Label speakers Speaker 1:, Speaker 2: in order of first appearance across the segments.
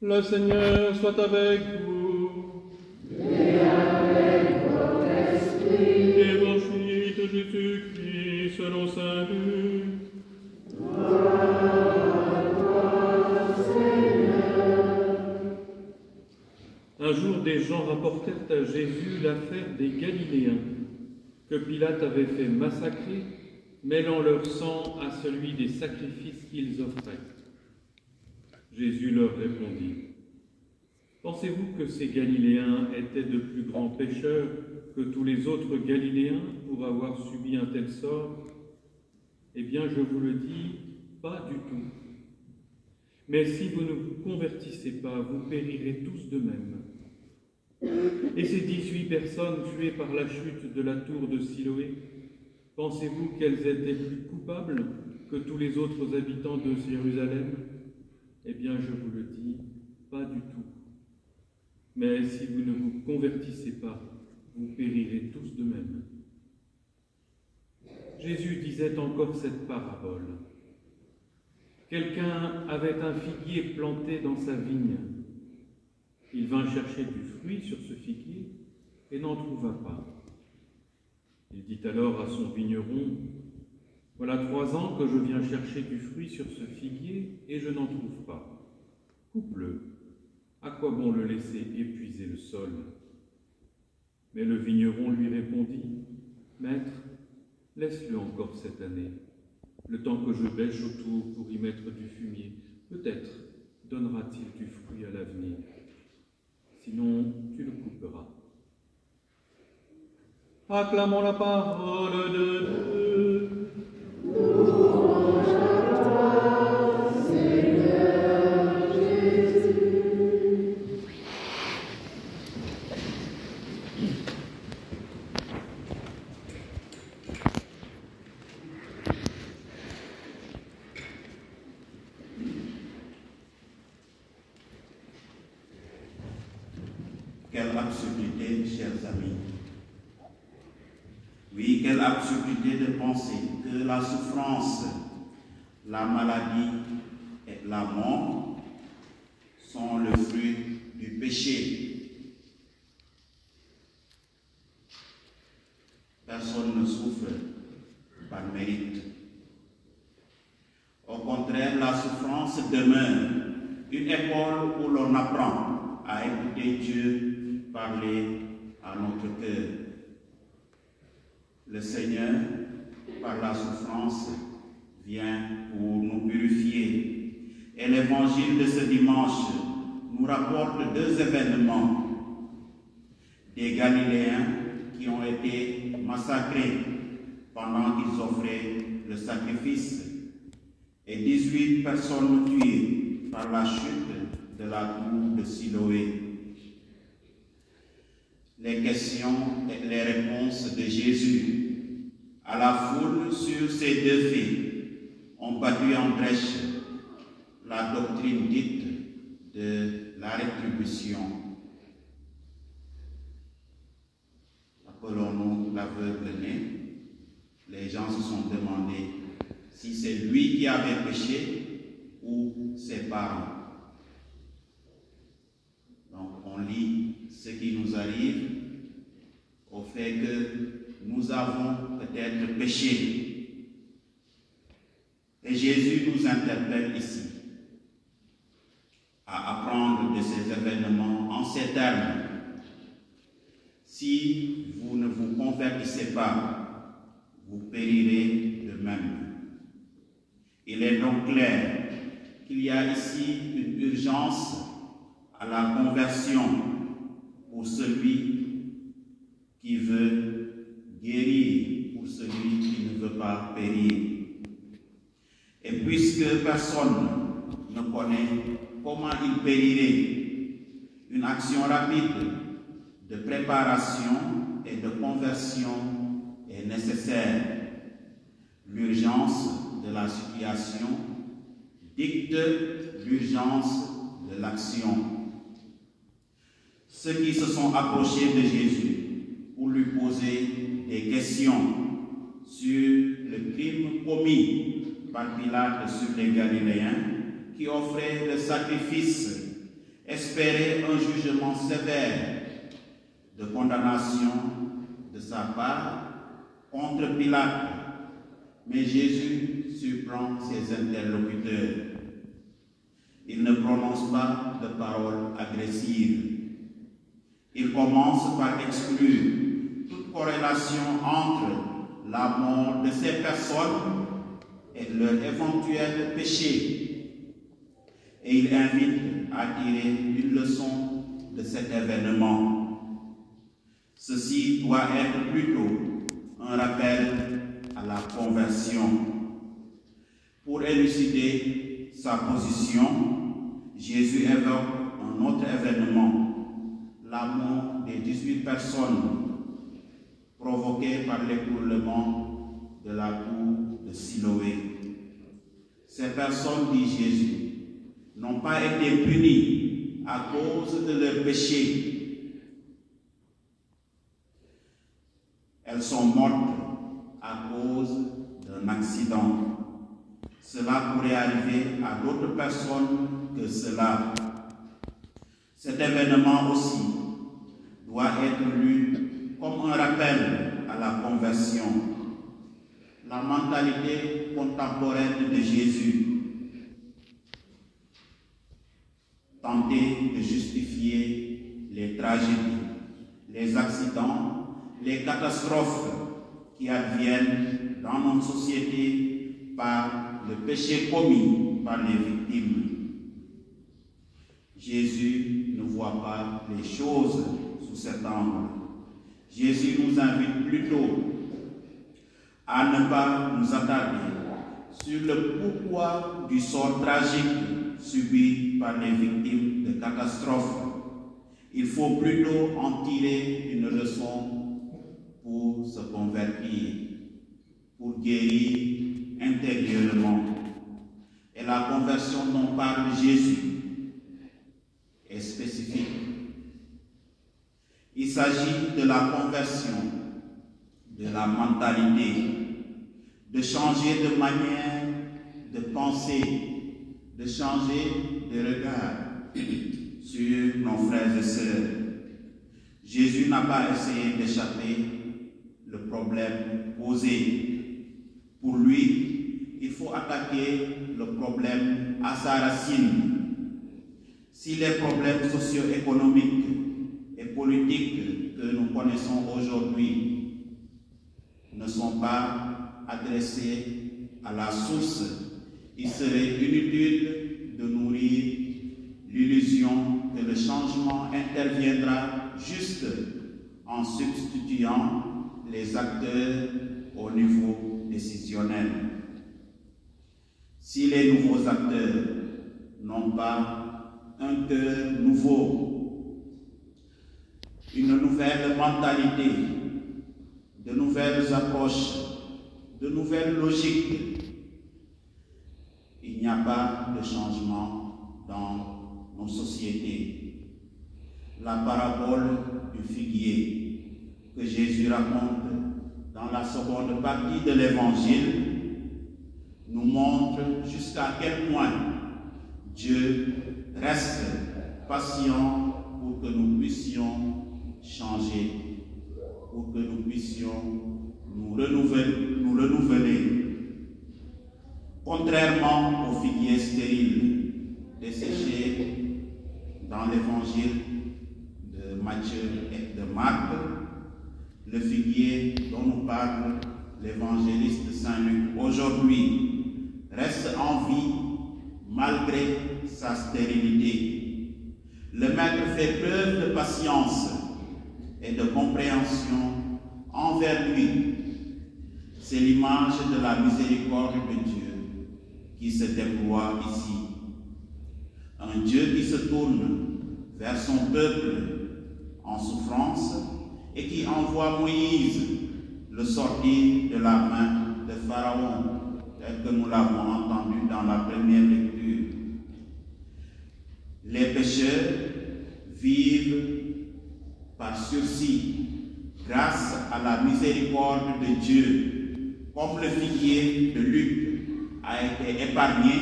Speaker 1: Le Seigneur soit avec vous.
Speaker 2: Et avec votre esprit.
Speaker 1: Évangile de Jésus-Christ selon saint Luc.
Speaker 2: Gloire à toi, Seigneur.
Speaker 1: Un jour, des gens rapportèrent à Jésus l'affaire des Galiléens, que Pilate avait fait massacrer, mêlant leur sang à celui des sacrifices qu'ils offraient. Jésus leur répondit: Pensez-vous que ces Galiléens étaient de plus grands pécheurs que tous les autres Galiléens pour avoir subi un tel sort? Eh bien, je vous le dis, pas du tout. Mais si vous ne vous convertissez pas, vous périrez tous de même. Et ces 18 personnes tuées par la chute de la tour de Siloé, pensez-vous qu'elles étaient plus coupables que tous les autres habitants de Jérusalem? Eh bien, je vous le dis, pas du tout. Mais si vous ne vous convertissez pas, vous périrez tous de même. Jésus disait encore cette parabole. Quelqu'un avait un figuier planté dans sa vigne. Il vint chercher du fruit sur ce figuier et n'en trouva pas. Il dit alors à son vigneron: Voilà 3 ans que je viens chercher du fruit sur ce figuier et je n'en trouve pas. Coupe-le. À quoi bon le laisser épuiser le sol? Mais le vigneron lui répondit: Maître, laisse-le encore cette année, le temps que je bêche autour pour y mettre du fumier. Peut-être donnera-t-il du fruit à l'avenir. Sinon, tu le couperas. Acclamons la parole de Dieu.
Speaker 2: Louange à toi, Seigneur Jésus.
Speaker 3: Quelle absurdité, chers amis. Oui, quelle absurdité de penser que la souffrance, la maladie et la mort sont le fruit du péché. Personne ne souffre par mérite. Au contraire, la souffrance demeure une école où l'on apprend à écouter Dieu parler à notre cœur. Le Seigneur, par la souffrance, vient pour nous purifier. Et l'évangile de ce dimanche nous rapporte 2 événements. Des Galiléens qui ont été massacrés pendant qu'ils offraient le sacrifice et 18 personnes tuées par la chute de la tour de Siloé. Les questions et les réponses de Jésus à la foule sur ces 2 faits ont battu en brèche la doctrine dite de la rétribution. Appelons-nous l'aveugle-né. Les gens se sont demandé si c'est lui qui avait péché ou ses parents. Donc on lit ce qui nous arrive au fait que nous avons peut-être péché. Et Jésus nous interpelle ici à apprendre de ces événements en ces termes. Si vous ne vous convertissez pas, vous périrez de même. Il est donc clair qu'il y a ici une urgence à la conversion pour celui qui veut guérir, pour celui qui ne veut pas périr. Et puisque personne ne connaît comment il périrait, une action rapide de préparation et de conversion est nécessaire. L'urgence de la situation dicte l'urgence de l'action. Ceux qui se sont approchés de Jésus pour lui poser des questions sur le crime commis par Pilate sur les Galiléens qui offraient le sacrifice espérait un jugement sévère de condamnation de sa part contre Pilate, mais Jésus surprend ses interlocuteurs. Il ne prononce pas de paroles agressives. Il commence par exclure toute corrélation entre la mort de ces personnes et leur éventuel péché. Et il invite à tirer une leçon de cet événement. Ceci doit être plutôt un rappel à la conversion. Pour élucider sa position, Jésus évoque un autre événement, la mort des 18 personnes provoquée par l'écroulement de la tour de Siloé. Ces personnes, dit Jésus, n'ont pas été punies à cause de leur péché. Elles sont mortes à cause d'un accident. Cela pourrait arriver à d'autres personnes que cela. Cet événement aussi doit être lu comme un rappel à la conversion. La mentalité contemporaine de Jésus, tenter de justifier les tragédies, les accidents, les catastrophes qui adviennent dans notre société par le péché commis par les victimes. Jésus ne voit pas les choses sous cet angle. Jésus nous invite plutôt à ne pas nous attarder sur le pourquoi du sort tragique subi par les victimes de catastrophes. Il faut plutôt en tirer une leçon pour se convertir, pour guérir intérieurement. Et la conversion dont parle Jésus est spécifique. Il s'agit de la conversion, de la mentalité, de changer de manière de penser, de changer de regard sur nos frères et sœurs. Jésus n'a pas essayé d'échapper le problème posé. Pour lui, il faut attaquer le problème à sa racine. Si les problèmes socio-économiques et politiques que nous connaissons aujourd'hui ne sont pas adressés à la source, il serait inutile de nourrir l'illusion que le changement interviendra juste en substituant les acteurs au niveau décisionnel. Si les nouveaux acteurs n'ont pas un cœur nouveau, une nouvelle mentalité, de nouvelles approches, de nouvelles logiques, il n'y a pas de changement dans nos sociétés. La parabole du figuier que Jésus raconte dans la seconde partie de l'Évangile nous montre jusqu'à quel point Dieu reste patient pour que nous puissions changer, pour que nous puissions nous renouveler. Contrairement au figuier stérile desséché dans l'évangile de Matthieu et de Marc, le figuier dont nous parle l'évangéliste Saint Luc aujourd'hui reste en vie malgré sa stérilité. Le maître fait preuve de patience et de compréhension envers lui. C'est l'image de la miséricorde de Dieu qui se déploie ici. Un Dieu qui se tourne vers son peuple en souffrance et qui envoie Moïse le sortir de la main de Pharaon, tel que nous l'avons entendu dans la première lecture. Les pécheurs vivent par sursis grâce à la miséricorde de Dieu, comme le figuier de Luc a été épargné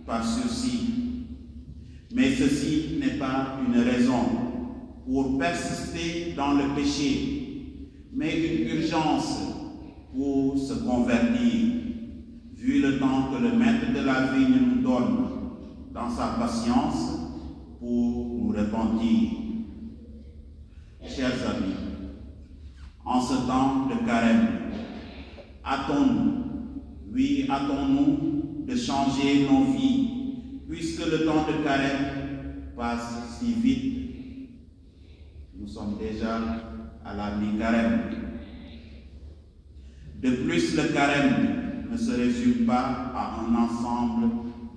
Speaker 3: par sursis. Mais ceci n'est pas une raison pour persister dans le péché, mais une urgence pour se convertir, vu le temps que le maître de la vigne nous donne dans sa patience pour nous repentir. Chers amis, en ce temps de carême, hâtons-nous de changer nos vies, puisque le temps de carême passe si vite. Nous sommes déjà à la mi-carême. De plus, le carême ne se résume pas à un ensemble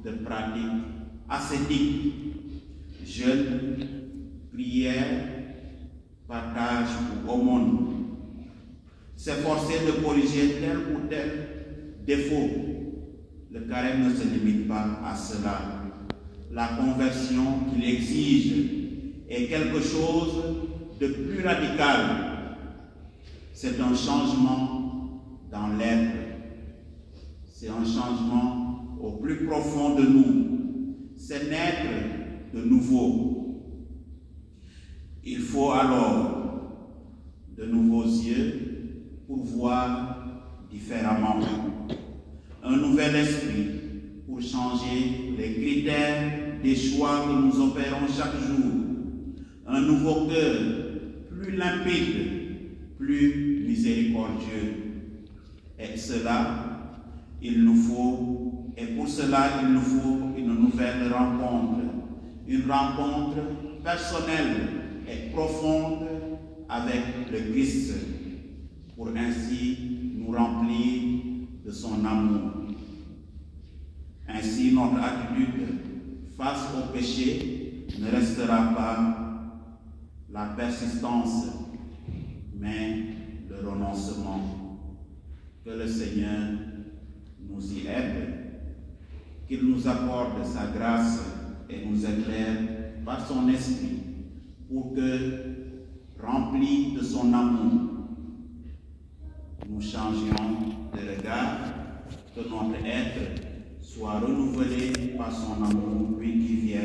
Speaker 3: de pratiques ascétiques, jeûne, prière, partage ou aumône. S'efforcer de corriger tel ou tel défaut. Le carême ne se limite pas à cela. La conversion qu'il exige est quelque chose de plus radical. C'est un changement dans l'être. C'est un changement au plus profond de nous. C'est naître de nouveau. Il faut alors de nouveaux yeux pour voir différemment. Un nouvel esprit pour changer les critères des choix que nous opérons chaque jour. Un nouveau cœur plus limpide, plus miséricordieux. Et pour cela, il nous faut une nouvelle rencontre. Une rencontre personnelle et profonde avec le Christ, pour ainsi nous remplir de son amour. Ainsi, notre attitude face au péché ne restera pas la persistance, mais le renoncement. Que le Seigneur nous y aide, qu'il nous apporte sa grâce et nous éclaire par son esprit, pour que, remplis de son amour, nous changions de regard, que notre être soit renouvelé par son amour, lui qui vient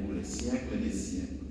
Speaker 3: pour les siècles des siècles.